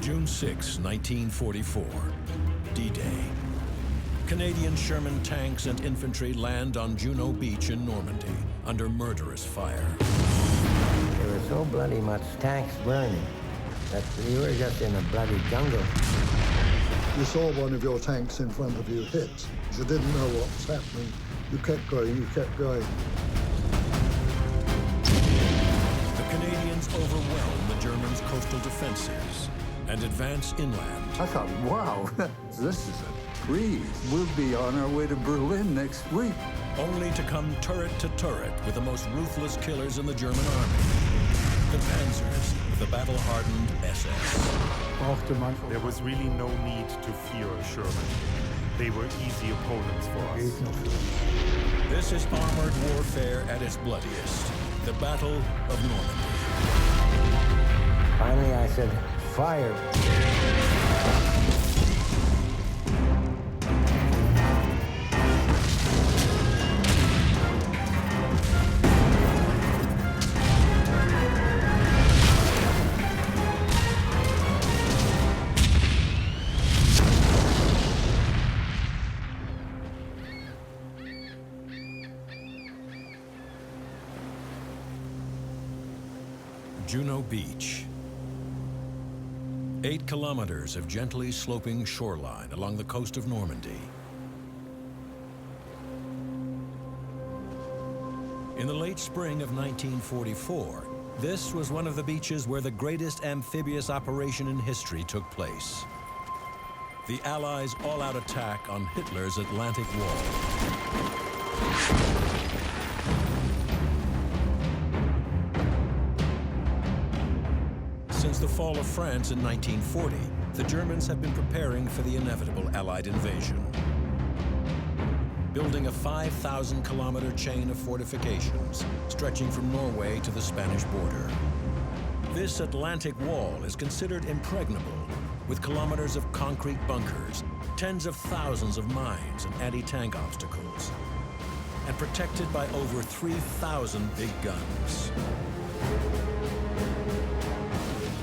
June 6, 1944, D-Day. Canadian Sherman tanks and infantry land on Juno Beach in Normandy under murderous fire. There were so bloody much tanks burning that you were just in a bloody jungle. You saw one of your tanks in front of you hit. You didn't know what was happening. You kept going, you kept going. The Canadians overwhelmed the Germans' coastal defenses and advance inland. I thought, wow, this is a breeze. We'll be on our way to Berlin next week. Only to come turret to turret with the most ruthless killers in the German army. The Panzers, the battle-hardened SS. There was really no need to fear Sherman. They were easy opponents for us. This is armored warfare at its bloodiest. The Battle of Normandy. Finally, I said, fire. Juno Beach. 8 kilometers of gently sloping shoreline along the coast of Normandy. In the late spring of 1944, this was one of the beaches where the greatest amphibious operation in history took place. The Allies' all-out attack on Hitler's Atlantic Wall. Since the fall of France in 1940, the Germans have been preparing for the inevitable Allied invasion. Building a 5,000-kilometer chain of fortifications stretching from Norway to the Spanish border. This Atlantic Wall is considered impregnable, with kilometers of concrete bunkers, tens of thousands of mines and anti-tank obstacles, and protected by over 3,000 big guns.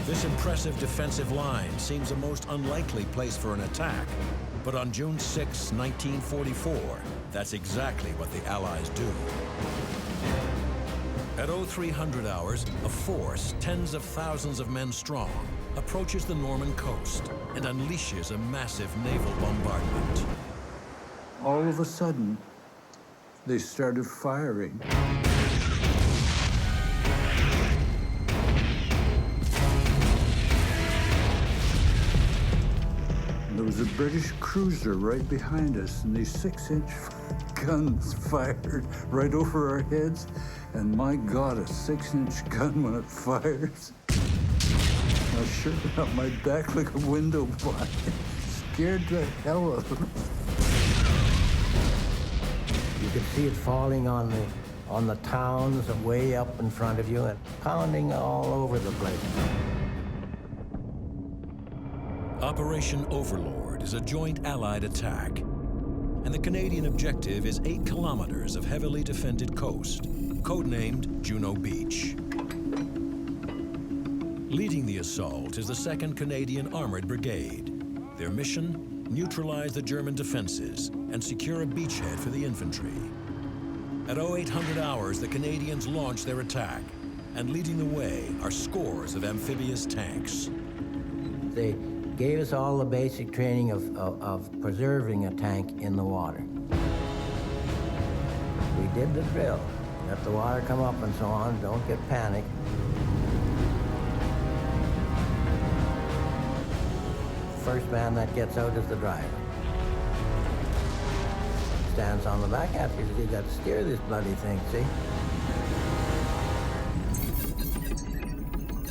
This impressive defensive line seems a most unlikely place for an attack, but on June 6, 1944, that's exactly what the Allies do. At 0300 hours, a force tens of thousands of men strong approaches the Norman coast and unleashes a massive naval bombardment. All of a sudden, they started firing. There was a British cruiser right behind us, and these 6-inch guns fired right over our heads. And my God, a 6-inch gun when it fires. I sure got my back like a window blind. Scared the hell out of me. You could see it falling on the towns way up in front of you and pounding all over the place. Operation Overlord is a joint Allied attack, and the Canadian objective is 8 kilometers of heavily defended coast, codenamed Juno Beach. Leading the assault is the 2nd Canadian Armored Brigade. Their mission, neutralize the German defenses and secure a beachhead for the infantry. At 0800 hours, the Canadians launch their attack, and leading the way are scores of amphibious tanks. They gave us all the basic training of preserving a tank in the water. We did the drill. Let the water come up and so on, don't get panicked. First man that gets out is the driver. Stands on the back after you got to steer this bloody thing, see?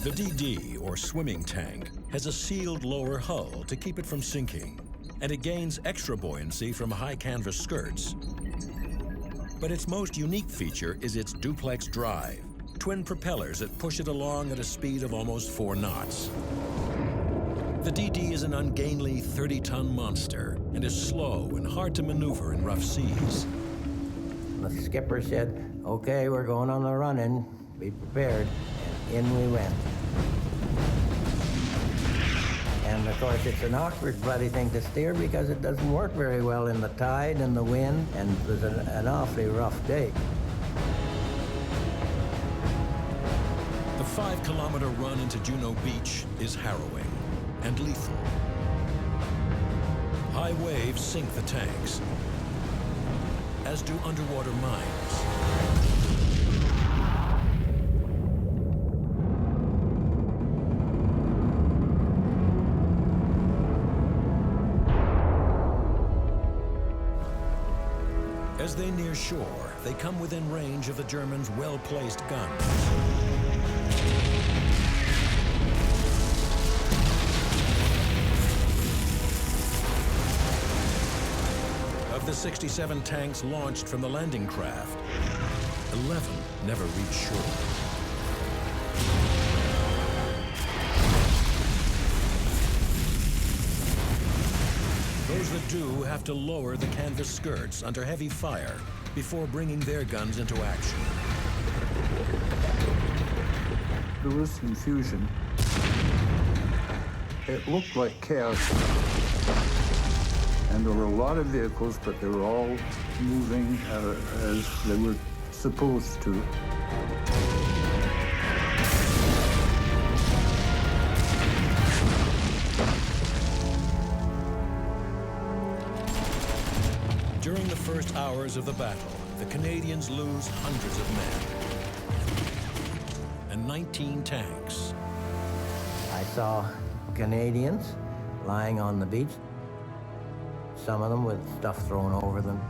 The DD, or swimming tank, has a sealed lower hull to keep it from sinking, and it gains extra buoyancy from high canvas skirts. But its most unique feature is its duplex drive, twin propellers that push it along at a speed of almost 4 knots. The DD is an ungainly 30-ton monster and is slow and hard to maneuver in rough seas. The skipper said, okay, we're going on the run-in, be prepared, and in we went. Of course, it's an awkward bloody thing to steer because it doesn't work very well in the tide and the wind, and it was an awfully rough day. The 5-kilometer run into Juno Beach is harrowing and lethal. High waves sink the tanks, as do underwater mines. As they near shore, they come within range of the Germans' well-placed guns. Of the 67 tanks launched from the landing craft, 11 never reach shore. Those that do have to lower the canvas skirts under heavy fire before bringing their guns into action. There was confusion. It looked like chaos. And there were a lot of vehicles, but they were all moving as they were supposed to. During the first hours of the battle, the Canadians lose hundreds of men and 19 tanks. I saw Canadians lying on the beach, some of them with stuff thrown over them.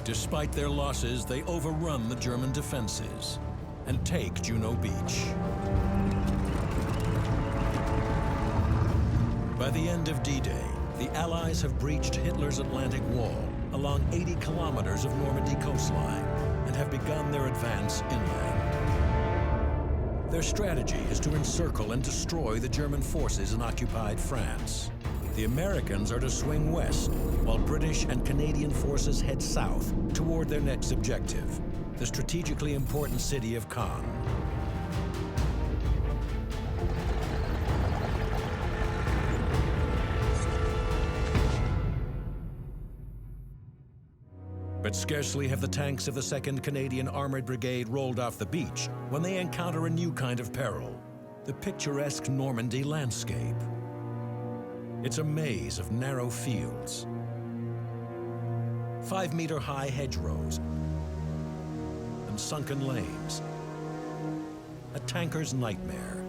Despite their losses, they overrun the German defenses and take Juno Beach. By the end of D-Day, the Allies have breached Hitler's Atlantic Wall along 80 kilometers of Normandy coastline and have begun their advance inland. Their strategy is to encircle and destroy the German forces in occupied France. The Americans are to swing west, while British and Canadian forces head south toward their next objective, the strategically important city of Caen. But scarcely have the tanks of the 2nd Canadian Armored Brigade rolled off the beach when they encounter a new kind of peril, the picturesque Normandy landscape. It's a maze of narrow fields, 5-meter-high hedgerows, and sunken lanes. A tanker's nightmare.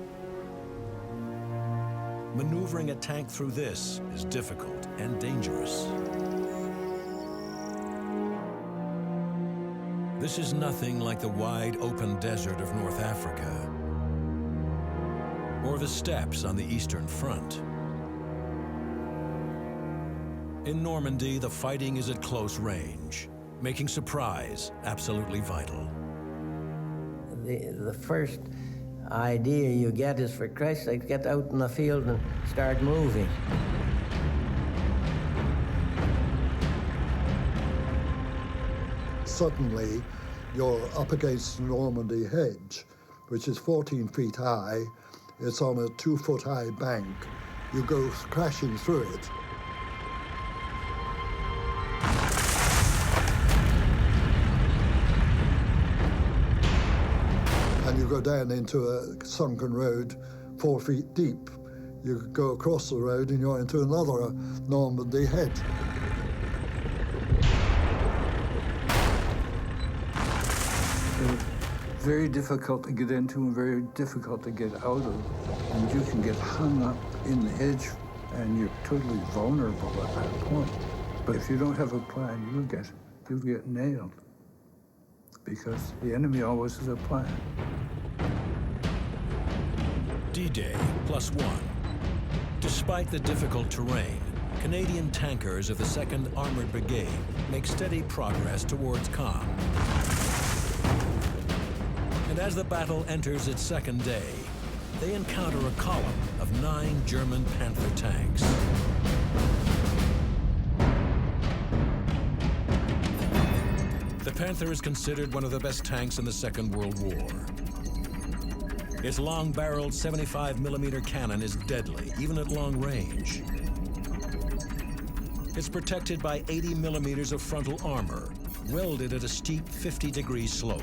Maneuvering a tank through this is difficult and dangerous. This is nothing like the wide open desert of North Africa or the steppes on the Eastern Front. In Normandy, the fighting is at close range, making surprise absolutely vital. The first idea you get is, for Christ's sake, get out in the field and start moving. Suddenly, you're up against the Normandy hedge, which is 14 feet high. It's on a 2-foot-high bank. You go crashing through it. And you go down into a sunken road 4 feet deep. You go across the road and you're into another Normandy hedge. Very difficult to get into and very difficult to get out of. And you can get hung up in the hedge and you're totally vulnerable at that point. But if you don't have a plan, you'll get nailed, because the enemy always has a plan. D-Day +1. Despite the difficult terrain, Canadian tankers of the 2nd Armored Brigade make steady progress towards Caen. And as the battle enters its second day, they encounter a column of 9 German Panther tanks. The Panther is considered one of the best tanks in the Second World War. Its long-barreled 75mm cannon is deadly, even at long range. It's protected by 80mm of frontal armor, welded at a steep 50-degree slope,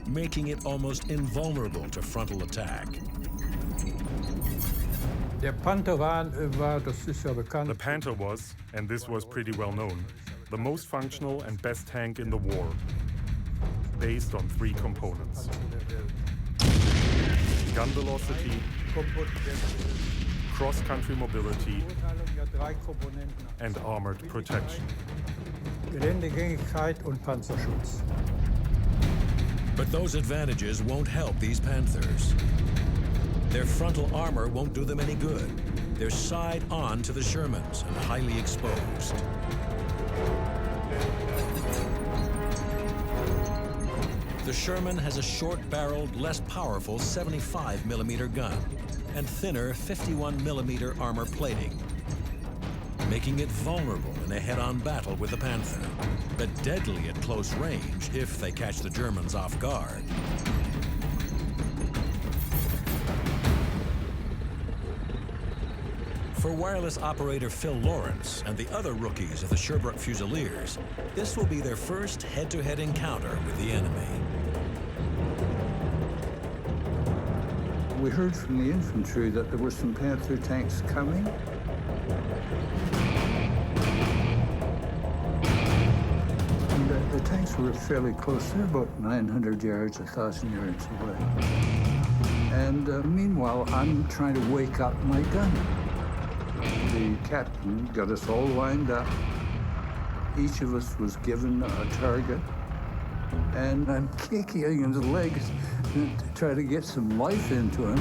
making it almost invulnerable to frontal attack. The Panther was, and this was pretty well known, the most functional and best tank in the war, based on 3 components: gun velocity, cross-country mobility, and armored protection. Geländegängigkeit und Panzerschutz. But those advantages won't help these Panthers. Their frontal armor won't do them any good. They're side on to the Shermans and highly exposed. The Sherman has a short-barreled, less powerful 75mm gun and thinner 51mm armor plating, making it vulnerable in a head-on battle with the Panther, but deadly at close range if they catch the Germans off guard. For wireless operator Phil Lawrence and the other rookies of the Sherbrooke Fusiliers, this will be their first head-to-head encounter with the enemy. We heard from the infantry that there were some Panther tanks coming. And the tanks were fairly close. They're about 900 yards, 1,000 yards away. And meanwhile, I'm trying to wake up my gunner. The captain got us all lined up. Each of us was given a target. And I'm kicking in the legs to try to get some life into him.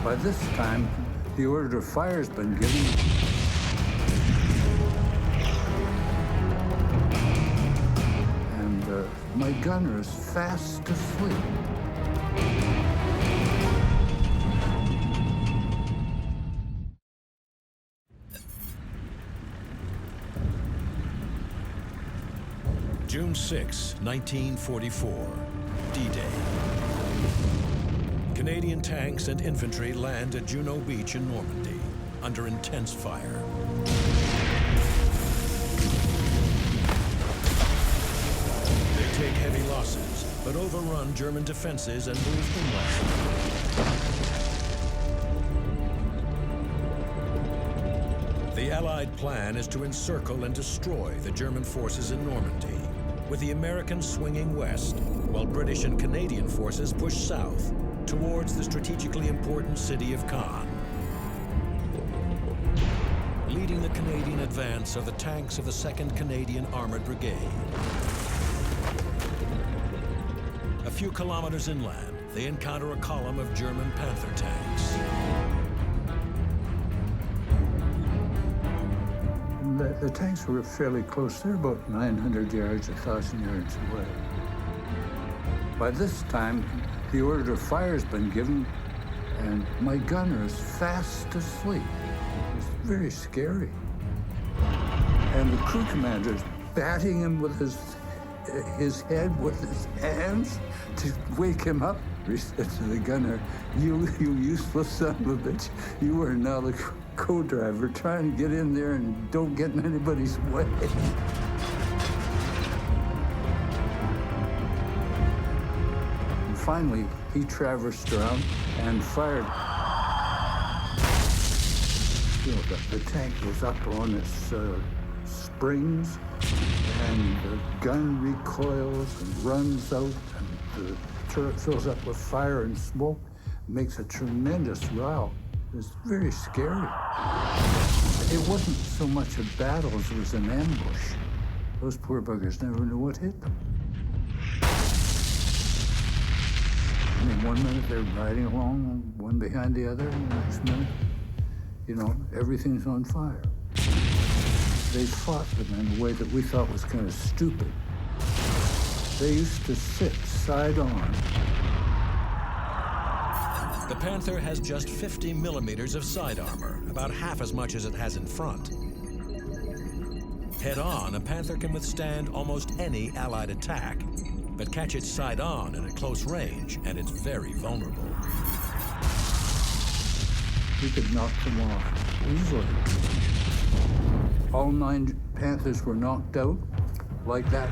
By this time, the order to fire has been given. And my gunner is fast asleep. June 6, 1944, D-Day. Canadian tanks and infantry land at Juno Beach in Normandy under intense fire. They take heavy losses, but overrun German defenses and move inland. The Allied plan is to encircle and destroy the German forces in Normandy, with the Americans swinging west, while British and Canadian forces push south towards the strategically important city of Caen. Leading the Canadian advance are the tanks of the 2nd Canadian Armored Brigade. A few kilometers inland, they encounter a column of German Panther tanks. The tanks were fairly close. They're about 900 yards, 1,000 yards away. By this time, the order to fire has been given, and my gunner is fast asleep. It's very scary. And the crew commander is batting him with his head with his hands to wake him up. He said to the gunner, you useless son of a bitch, you are now the co-driver trying to get in there and don't get in anybody's way. And finally, he traversed around and fired. You know, the tank was up on its springs, and the gun recoils and runs out, and the turret fills up with fire and smoke, makes a tremendous row. It's very scary. It wasn't so much a battle as it was an ambush. Those poor buggers never knew what hit them. I mean, one minute they're riding along, one behind the other, and the next minute, you know, everything's on fire. They fought them in a way that we thought was kind of stupid. They used to sit side on. The Panther has just 50 millimeters of side armor, about half as much as it has in front. Head on, a Panther can withstand almost any Allied attack, but catch it side-on at a close range, and it's very vulnerable. We could knock them off easily. All 9 Panthers were knocked out like that.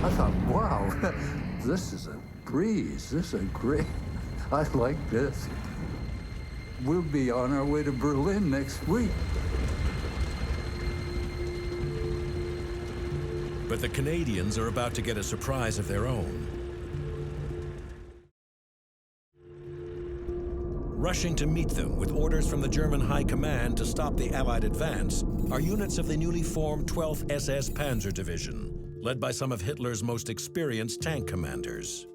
I thought, wow, this is a breeze. This is a great, I like this. We'll be on our way to Berlin next week. But the Canadians are about to get a surprise of their own. Rushing to meet them with orders from the German High Command to stop the Allied advance are units of the newly formed 12th SS Panzer Division, led by some of Hitler's most experienced tank commanders.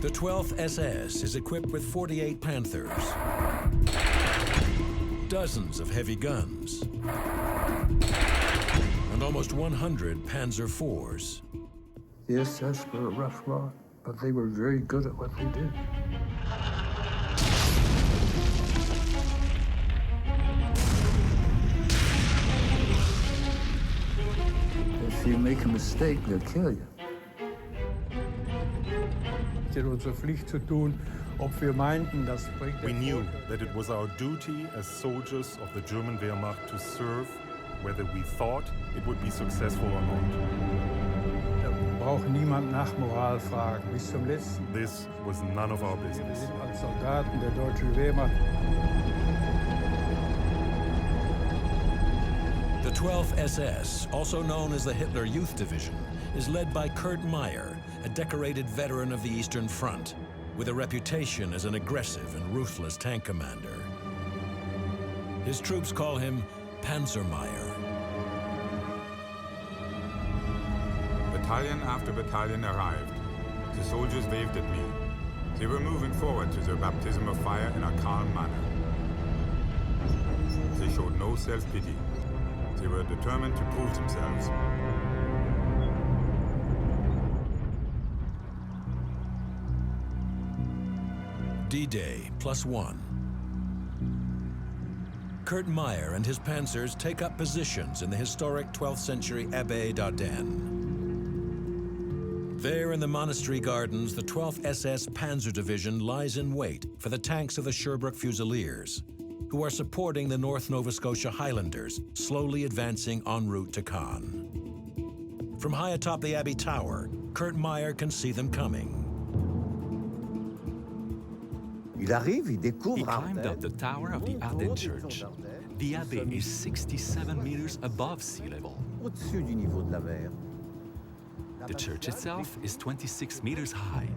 The 12th SS is equipped with 48 Panthers, dozens of heavy guns, and almost 100 Panzer IVs. The SS were a rough lot, but they were very good at what they did. If you make a mistake, they'll kill you. We knew that it was our duty as soldiers of the German Wehrmacht to serve, whether we thought it would be successful or not. This was none of our business. The 12th SS, also known as the Hitler Youth Division, is led by Kurt Meyer, a decorated veteran of the Eastern Front, with a reputation as an aggressive and ruthless tank commander. His troops call him Panzer Meyer. Battalion after battalion arrived. The soldiers waved at me. They were moving forward to their baptism of fire in a calm manner. They showed no self-pity. They were determined to prove themselves. D-Day +1. Kurt Meyer and his panzers take up positions in the historic 12th century Abbey d'Ardennes. There in the monastery gardens, the 12th SS Panzer Division lies in wait for the tanks of the Sherbrooke Fusiliers, who are supporting the North Nova Scotia Highlanders, slowly advancing en route to Caen. From high atop the Abbey Tower, Kurt Meyer can see them coming. He climbed up the tower of the Ardennes Church. The Abbey is 67 meters above sea level. The church itself is 26 meters high.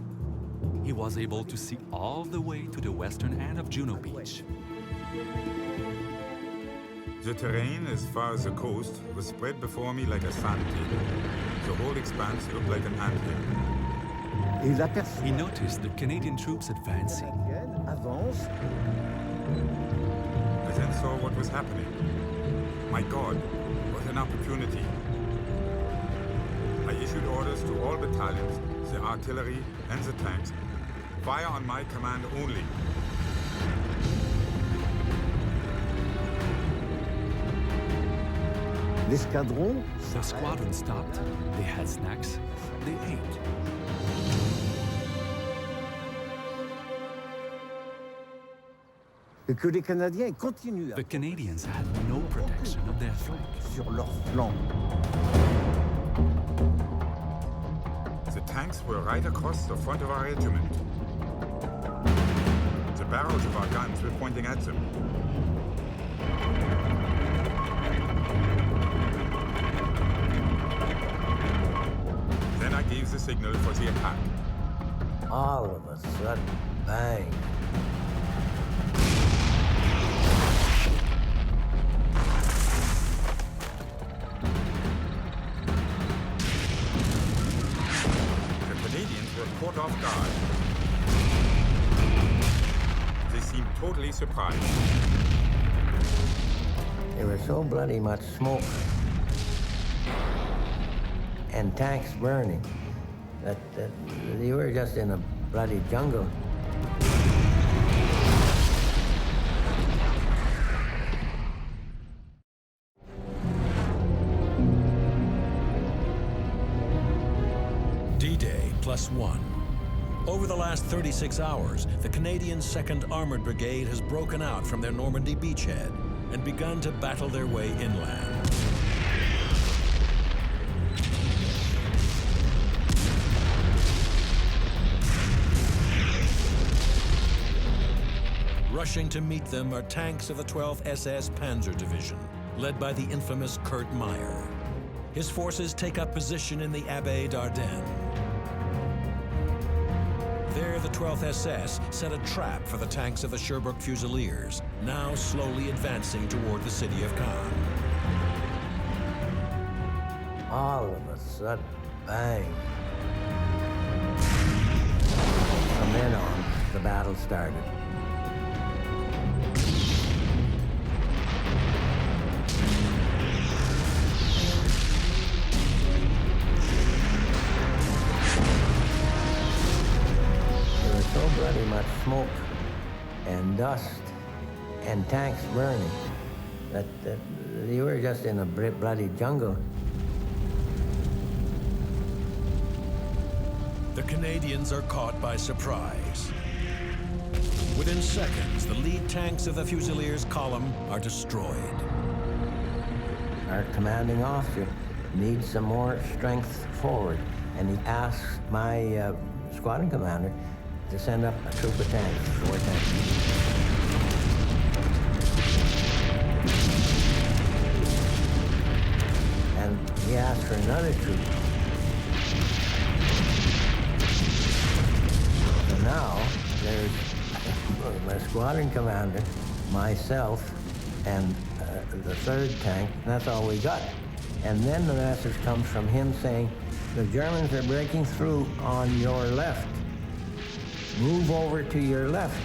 He was able to see all the way to the western end of Juno Beach. The terrain as far as the coast was spread before me like a sand table. The whole expanse looked like an anthill. He noticed the Canadian troops advancing. I then saw what was happening. My God, what an opportunity. I issued orders to all battalions, the artillery and the tanks. Fire on my command only. The squadron stopped. They had snacks. They ate. The Canadians had no protection of their flank. The tanks were right across the front of our regiment. The barrels of our guns were pointing at them. Then I gave the signal for the attack. All of a sudden, bang. Caught off guard. They seemed totally surprised. There was so bloody much smoke. and tanks burning, that you were just in a bloody jungle. D-Day +1. Over the last 36 hours, the Canadian 2nd Armored Brigade has broken out from their Normandy beachhead and begun to battle their way inland. Rushing to meet them are tanks of the 12th SS Panzer Division, led by the infamous Kurt Meyer. His forces take up position in the Abbey d'Ardennes. There, the 12th SS set a trap for the tanks of the Sherbrooke Fusiliers, now slowly advancing toward the city of Caen. All of a sudden, bang. From then on, the battle started. So bloody much smoke and dust and tanks burning that you were just in a bloody jungle. The Canadians are caught by surprise. Within seconds, the lead tanks of the Fusiliers column are destroyed. Our commanding officer needs some more strength forward, and he asks my squadron commander to send up a troop of tanks, 4 tanks. And he asked for another troop. So now, there's my squadron commander, myself, and the 3rd tank, and that's all we got. And then the message comes from him saying, the Germans are breaking through on your left. Move over to your left.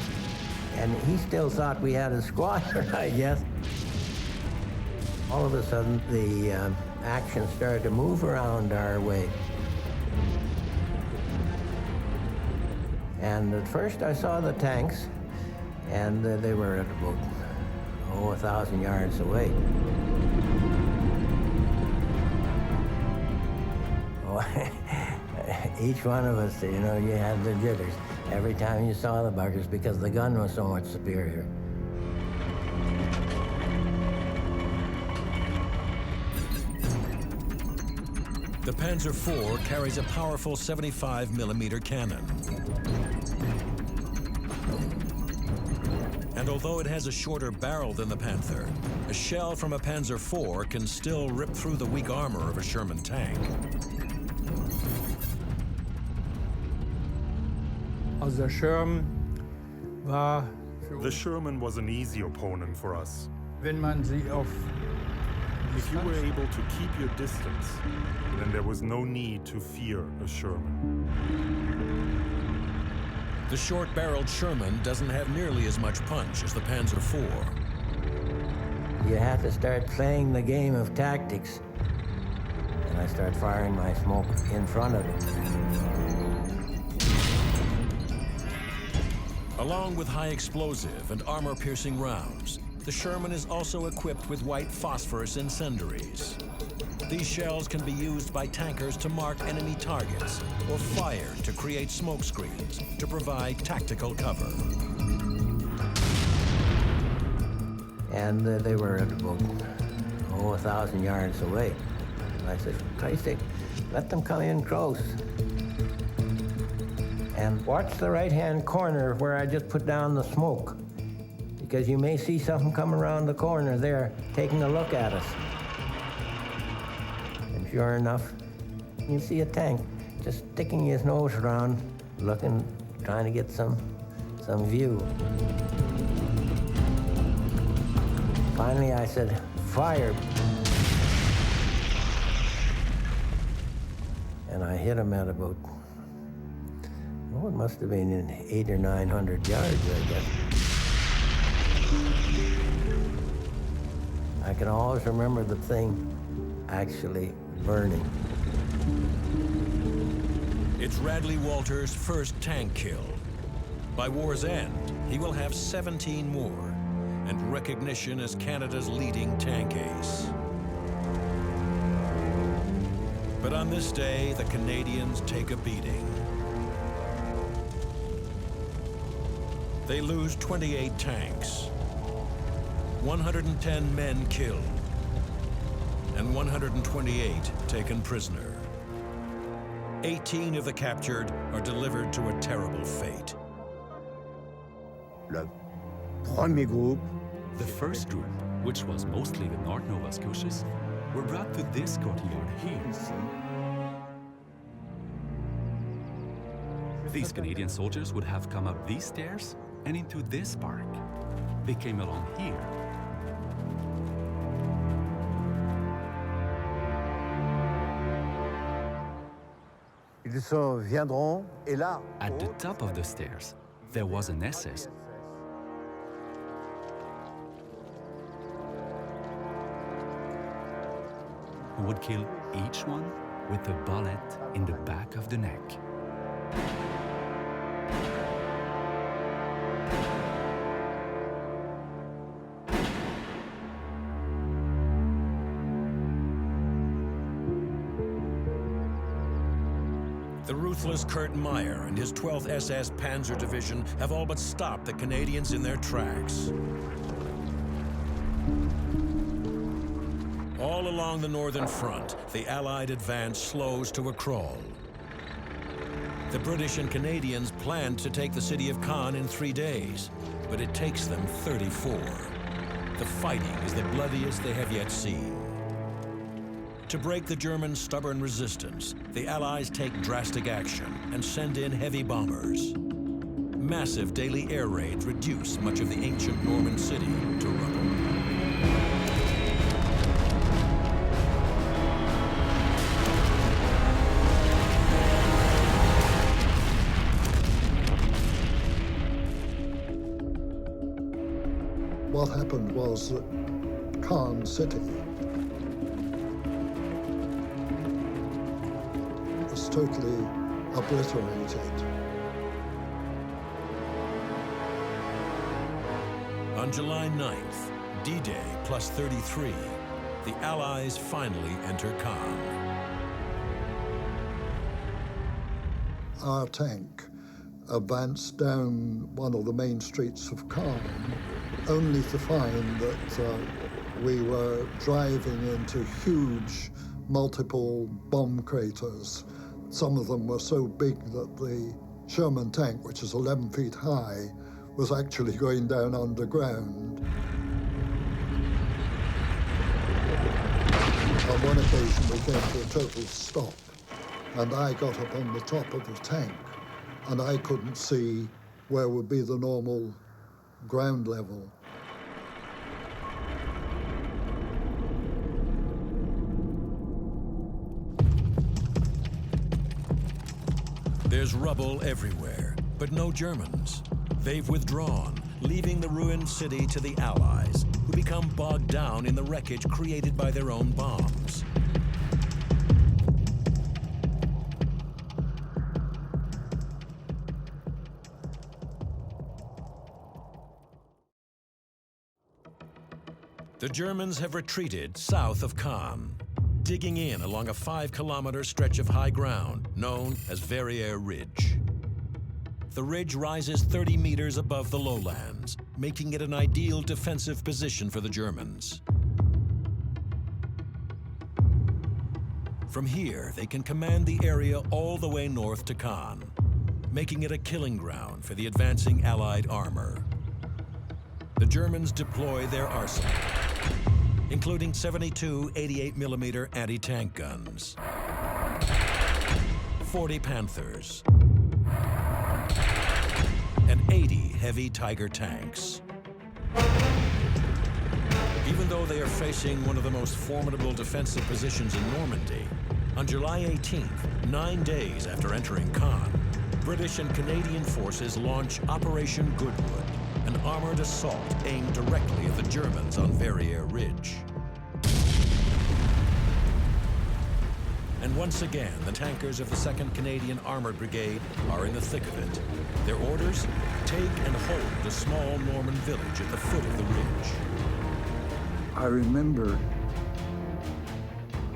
And he still thought we had a squadron, I guess. All of a sudden, the action started to move around our way. And at first I saw the tanks, and they were at about, 1,000 yards away. Each one of us, you had the jitters every time you saw the buggers because the gun was so much superior. The Panzer IV carries a powerful 75mm cannon. And although it has a shorter barrel than the Panther, a shell from a Panzer IV can still rip through the weak armor of a Sherman tank. The Sherman was an easy opponent for us. If you were able to keep your distance, then there was no need to fear a Sherman. The short-barreled Sherman doesn't have nearly as much punch as the Panzer IV. You have to start playing the game of tactics. And I start firing my smoke in front of it. Along with high explosive and armor-piercing rounds, the Sherman is also equipped with white phosphorus incendiaries. These shells can be used by tankers to mark enemy targets or fired to create smoke screens to provide tactical cover. And they were at about 1,000 yards away. And I said, for Christ's sake, let them come in close. And watch the right-hand corner where I just put down the smoke, because you may see something come around the corner there, taking a look at us. And sure enough, you see a tank just sticking his nose around, looking, trying to get some view. Finally, I said, fire. And I hit him at about, it must have been in 800 or 900 yards, I guess. I can always remember the thing actually burning. It's Radley Walter's first tank kill. By war's end, he will have 17 more, and recognition as Canada's leading tank ace. But on this day, the Canadians take a beating. They lose 28 tanks, 110 men killed, and 128 taken prisoner. 18 of the captured are delivered to a terrible fate. The first group, which was mostly the North Nova Scotias, were brought to this courtyard here. These Canadian soldiers would have come up these stairs and into this park. They came along here. At the top of the stairs, there was an SS. Who would kill each one with a bullet in the back of the neck. The ruthless Kurt Meyer and his 12th SS Panzer Division have all but stopped the Canadians in their tracks. All along the northern front, the Allied advance slows to a crawl. The British and Canadians planned to take the city of Caen in 3 days, but it takes them 34. The fighting is the bloodiest they have yet seen. To break the Germans' stubborn resistance, the Allies take drastic action and send in heavy bombers. Massive daily air raids reduce much of the ancient Norman city to rubble. What happened was that Caen City was totally obliterated. On July 9th, D-Day plus 33, the Allies finally enter Caen. Our tank advanced down one of the main streets of Caen, only to find that we were driving into huge multiple bomb craters. Some of them were so big that the Sherman tank, which is 11 feet high, was actually going down underground. On one occasion, we came to a total stop, and I got up on the top of the tank, and I couldn't see where would be the normal ground level. There's rubble everywhere, but no Germans. They've withdrawn, leaving the ruined city to the Allies, who become bogged down in the wreckage created by their own bombs. The Germans have retreated south of Caen, digging in along a 5-kilometer stretch of high ground known as Verrières Ridge. The ridge rises 30 meters above the lowlands, making it an ideal defensive position for the Germans. From here, they can command the area all the way north to Caen, making it a killing ground for the advancing Allied armor. The Germans deploy their arsenal, including 72 88mm anti-tank guns, 40 Panthers, and 80 heavy Tiger tanks. Even though they are facing one of the most formidable defensive positions in Normandy, on July 18th, 9 days after entering Caen, British and Canadian forces launch Operation Goodwood, an armored assault aimed directly at the Germans on Verrières Ridge. And And once again, the tankers of the 2nd Canadian Armored Brigade are in the thick of it. Their orders? Take and hold a small Norman village at the foot of the ridge. I remember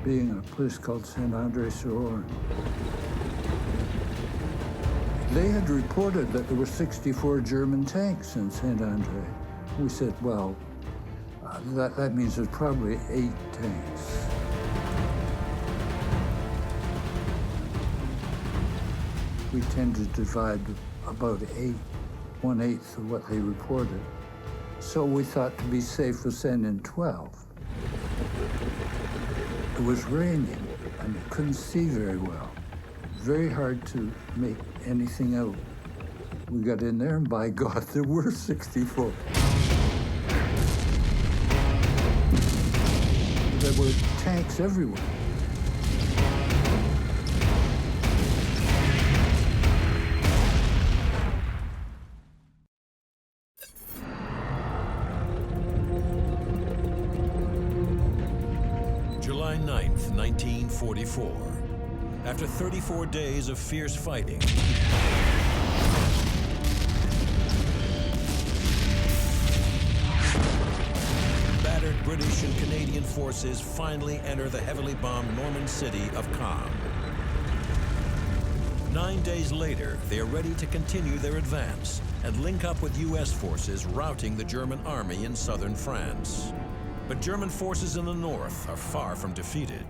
being in a place called Saint-André-sur-Orne. They had reported that there were 64 German tanks in Saint-André. We said, well, that means there's probably 8 tanks. We tend to divide about 1/8 of what they reported. So we thought to be safe was send in 12. It was raining and you couldn't see very well. Very hard to make anything out. We got in there and by God, there were 64. There were tanks everywhere. July 9th, 1944. After 34 days of fierce fighting, battered British and Canadian forces finally enter the heavily bombed Norman city of Caen. 9 days later, they are ready to continue their advance and link up with U.S. forces routing the German army in southern France. But German forces in the north are far from defeated.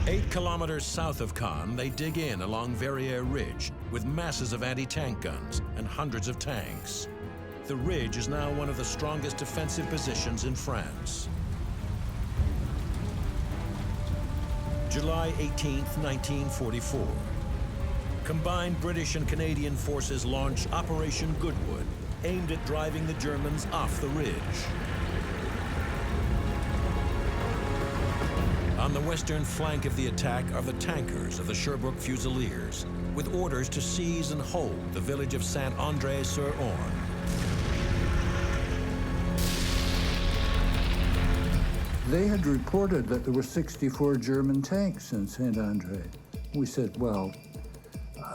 8 kilometers south of Caen, they dig in along Verrières Ridge with masses of anti-tank guns and hundreds of tanks. The ridge is now one of the strongest defensive positions in France. July 18th, 1944. Combined British and Canadian forces launch Operation Goodwood, aimed at driving the Germans off the ridge. On the western flank of the attack are the tankers of the Sherbrooke Fusiliers, with orders to seize and hold the village of Saint-André-sur-Orne. They had reported that there were 64 German tanks in Saint-André. We said, well,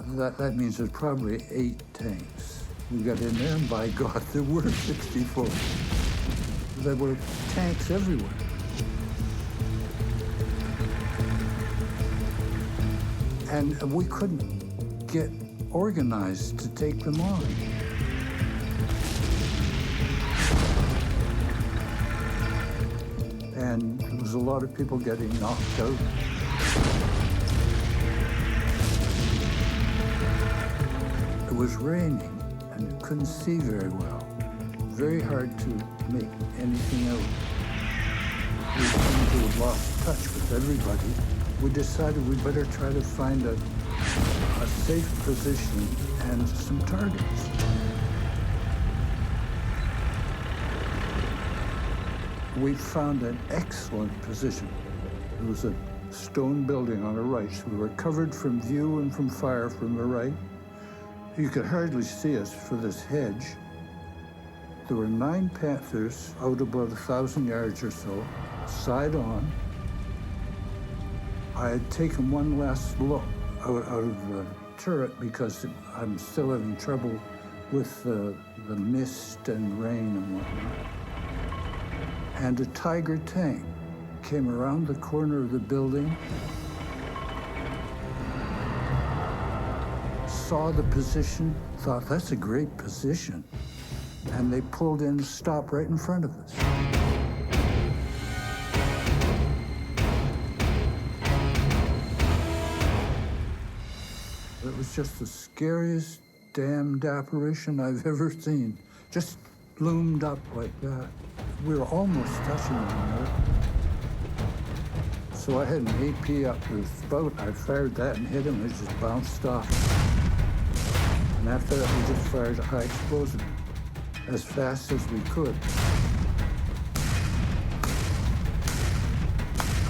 that means there's probably 8 tanks. We got in there and by God, there were 64. There were tanks everywhere. And we couldn't get organized to take them on. And there was a lot of people getting knocked out. It was raining and you couldn't see very well. Very hard to make anything out. We seemed to have lost touch with everybody. We decided we better try to find a safe position and some targets. We found an excellent position. It was a stone building on the right, so we were covered from view and from fire from the right. You could hardly see us for this hedge. There were 9 Panthers out about 1,000 yards or so, side on. I had taken one last look out of the turret because I'm still having trouble with the mist and rain and whatnot. And a Tiger tank came around the corner of the building, saw the position, thought, that's a great position. And they pulled in to stop right in front of us. It was just the scariest damned apparition I've ever seen. Just loomed up like that. We were almost touching one another. So I had an AP up to the spout. I fired that and hit him. It just bounced off. And after that, we just fired a high explosive as fast as we could.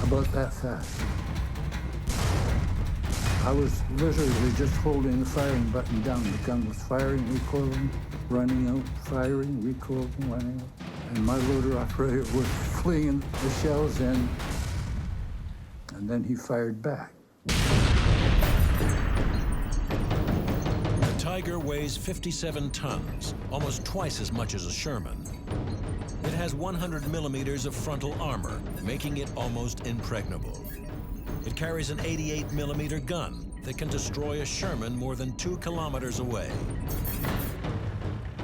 About that fast. I was literally just holding the firing button down. The gun was firing, recoiling, running out, firing, recoiling, running out. And my loader operator was flinging the shells in. and then he fired back. The Tiger weighs 57 tons, almost twice as much as a Sherman. It has 100 millimeters of frontal armor, making it almost impregnable. It carries an 88 millimeter gun that can destroy a Sherman more than 2 kilometers away.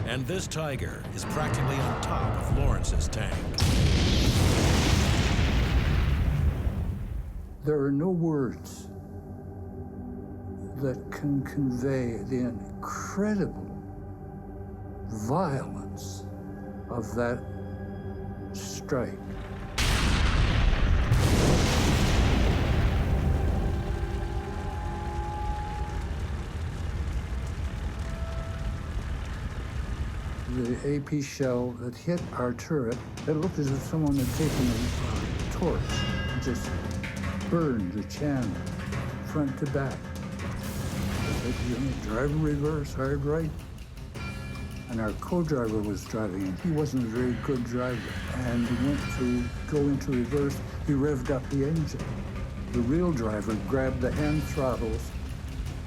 And this Tiger is practically on top of Lawrence's tank. There are no words that can convey the incredible violence of that strike. The AP shell that hit our turret, it looked as if someone had taken a torch and just burned the channel front to back. I said, drive in reverse, hard right. And our co-driver was driving, and he wasn't a very good driver. And he went to go into reverse, he revved up the engine. The real driver grabbed the hand throttles,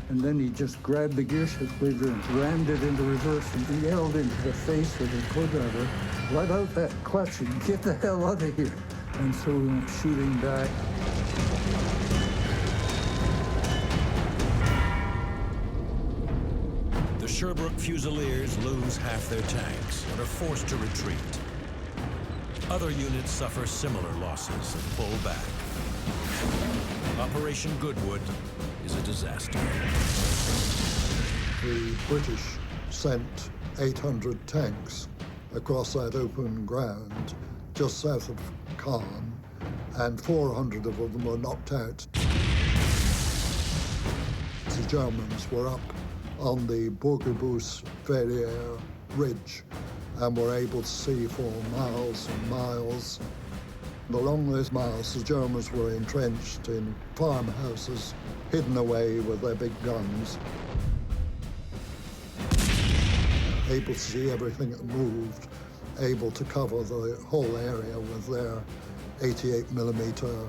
and then he just grabbed the gear shift lever and rammed it into reverse and yelled into the face of the co-driver, "Let out that clutch and get the hell out of here." And so we went shooting back. The Sherbrooke Fusiliers lose half their tanks and are forced to retreat. Other units suffer similar losses and pull back. Operation Goodwood is a disaster. The British sent 800 tanks across that open ground just south of Caen, and 400 of them were knocked out. The Germans were up on the Bourguebus-Verrières ridge and were able to see for miles and miles. Along those miles, the Germans were entrenched in farmhouses, hidden away with their big guns, able to see everything that moved, able to cover the whole area with their 88 millimeter,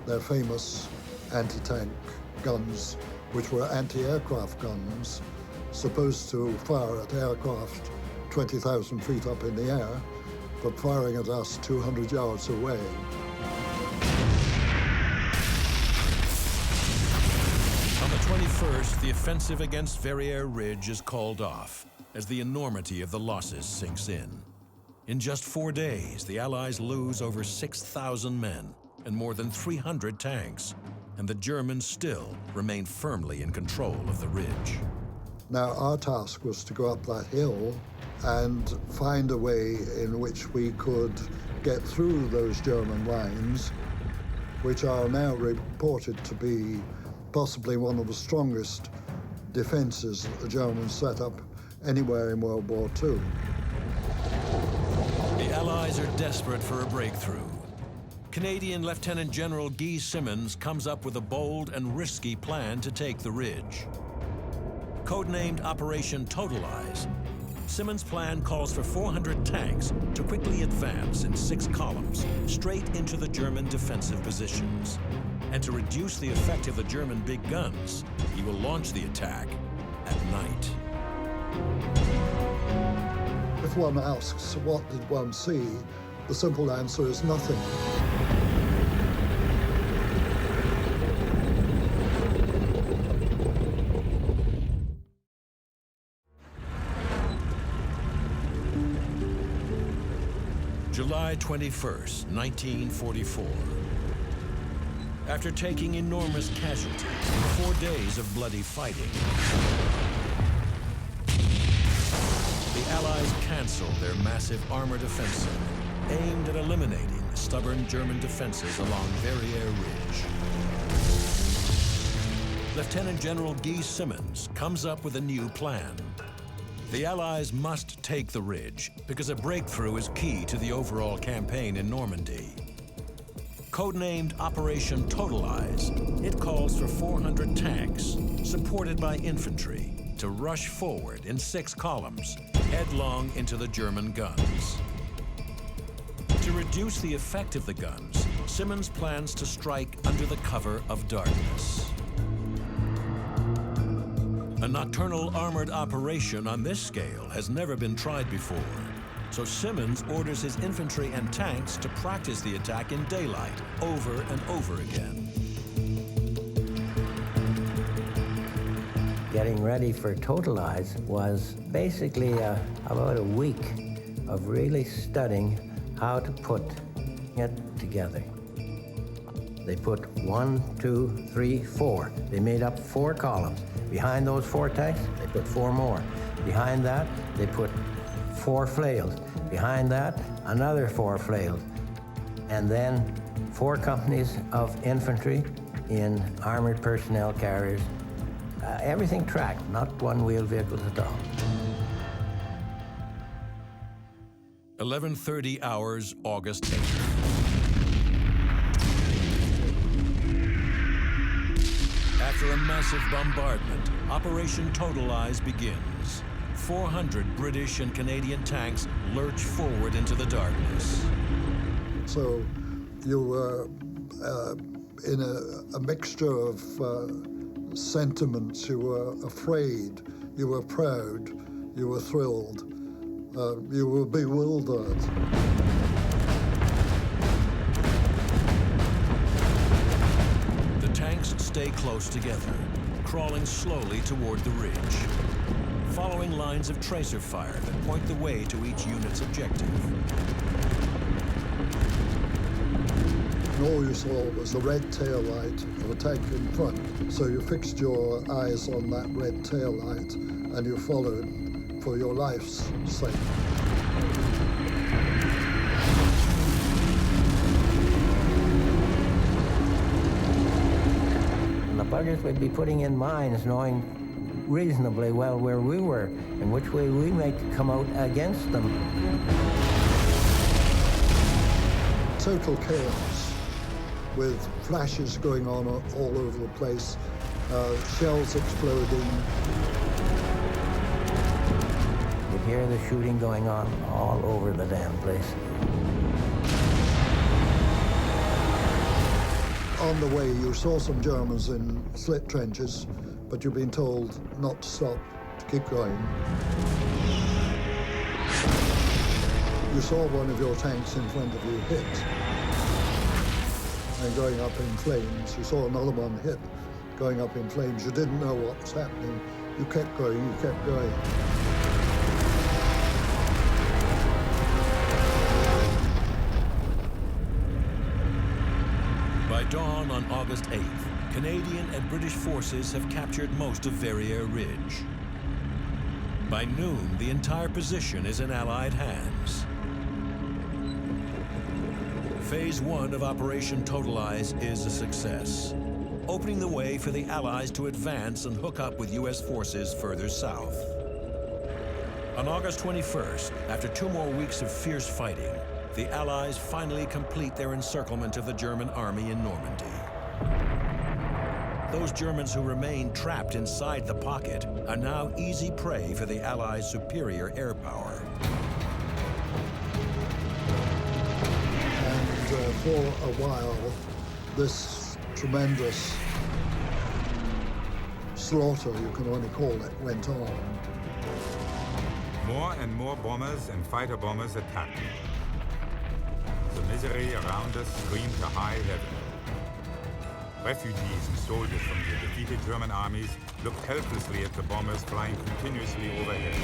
their famous anti-tank guns, which were anti-aircraft guns, supposed to fire at aircraft 20,000 feet up in the air, but firing at us 200 yards away. On the 21st, the offensive against Verrières Ridge is called off as the enormity of the losses sinks in. In just 4 days, the Allies lose over 6,000 men and more than 300 tanks, and the Germans still remain firmly in control of the ridge. Now, our task was to go up that hill and find a way in which we could get through those German lines, which are now reported to be possibly one of the strongest defenses that the Germans set up anywhere in World War II. The Allies are desperate for a breakthrough. Canadian Lieutenant General Guy Simonds comes up with a bold and risky plan to take the ridge. Codenamed Operation Totalize, Simonds' plan calls for 400 tanks to quickly advance in 6 columns straight into the German defensive positions. And to reduce the effect of the German big guns, he will launch the attack at night. If one asks, what did one see? The simple answer is nothing. July 21st, 1944. After taking enormous casualties, 4 days of bloody fighting, the Allies canceled their massive armored offensive, aimed at eliminating the stubborn German defenses along Verrières Ridge. Lieutenant General Guy Simonds comes up with a new plan. The Allies must take the ridge because a breakthrough is key to the overall campaign in Normandy. Codenamed Operation Totalize, it calls for 400 tanks, supported by infantry, to rush forward in 6 columns, headlong into the German guns. To reduce the effect of the guns, Simmons plans to strike under the cover of darkness. A nocturnal armored operation on this scale has never been tried before, so Simmons orders his infantry and tanks to practice the attack in daylight over and over again. Getting ready for Totalize was basically about a week of really studying how to put it together. They put 1, 2, 3, 4. They made up 4 columns. Behind those 4 tanks, they put 4 more. Behind that, they put 4 flails. Behind that, another 4 flails. And then 4 companies of infantry in armored personnel carriers. Everything tracked, not one-wheel vehicles at all. 11:30 hours, August 8th. After a massive bombardment, Operation Totalize begins. 400 British and Canadian tanks lurch forward into the darkness. So you were in a mixture of sentiments. You were afraid, you were proud, you were thrilled, you were bewildered. The tanks stay close together, crawling slowly toward the ridge, following lines of tracer fire that point the way to each unit's objective. And all you saw was the red tail light of a tank in front. So you fixed your eyes on that red tail light and you followed for your life's sake. And the buggers would be putting in mines knowing reasonably well where we were and which way we might come out against them. Total chaos, with flashes going on all over the place, shells exploding. You'd hear the shooting going on all over the damn place. On the way, you saw some Germans in slit trenches, but you've been told not to stop, to keep going. You saw one of your tanks in front of you hit and going up in flames. You saw another one hit, going up in flames. You didn't know what was happening. You kept going, you kept going. By dawn on August 8th, Canadian and British forces have captured most of Verrières Ridge. By noon, the entire position is in Allied hands. Phase 1 of Operation Totalize is a success, opening the way for the Allies to advance and hook up with U.S. forces further south. On August 21st, after 2 more weeks of fierce fighting, the Allies finally complete their encirclement of the German army in Normandy. Those Germans who remained trapped inside the pocket are now easy prey for the Allies' superior air power. For a while, this tremendous slaughter, you can only call it, went on. More and more bombers and fighter bombers attacked. The misery around us screamed to high heaven. Refugees and soldiers from the defeated German armies looked helplessly at the bombers flying continuously overhead.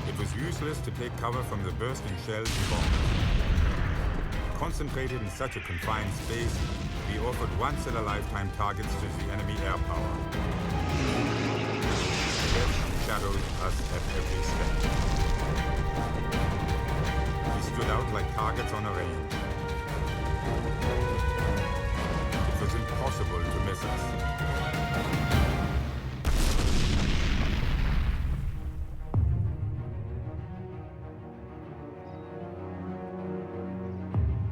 It was useless to take cover from the bursting shells and bombs. Concentrated in such a confined space, we offered once-in-a-lifetime targets to the enemy air power. Death shadowed us at every step. We stood out like targets on a range. It was impossible to miss us.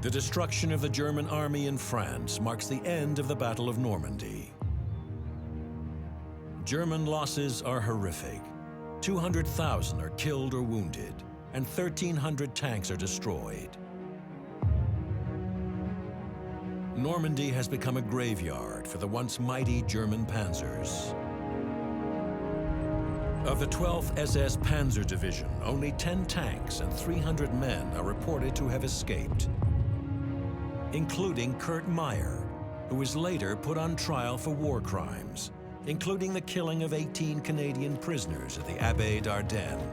The destruction of the German army in France marks the end of the Battle of Normandy. German losses are horrific. 200,000 are killed or wounded, and 1,300 tanks are destroyed. Normandy has become a graveyard for the once mighty German panzers. Of the 12th SS Panzer Division, only 10 tanks and 300 men are reported to have escaped, including Kurt Meyer, who was later put on trial for war crimes, including the killing of 18 Canadian prisoners at the Abbey d'Ardennes.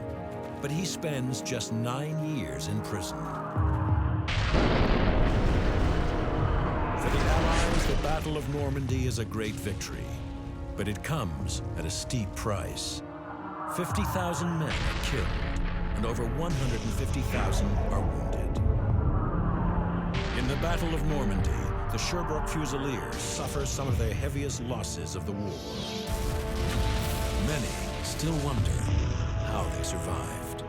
But he spends just 9 years in prison. For the Allies, the Battle of Normandy is a great victory, but it comes at a steep price. 50,000 men are killed, and over 150,000 are wounded. In the Battle of Normandy, the Sherbrooke Fusiliers suffer some of the heaviest losses of the war. Many still wonder how they survived.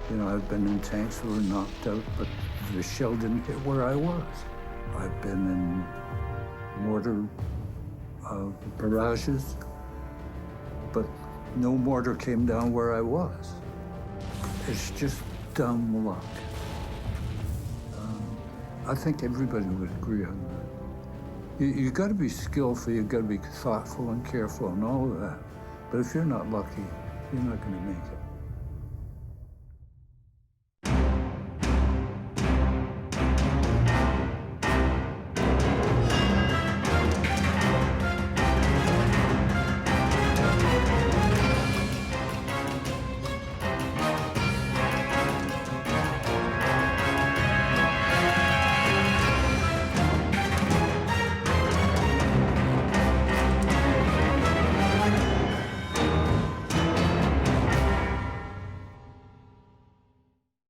You know, I've been in tanks that were knocked out, but the shell didn't hit where I was. I've been in mortar barrages, but no mortar came down where I was. It's just dumb luck. I think everybody would agree on that. You got to be skillful, you got to be thoughtful and careful and all of that. But if you're not lucky, you're not going to make it.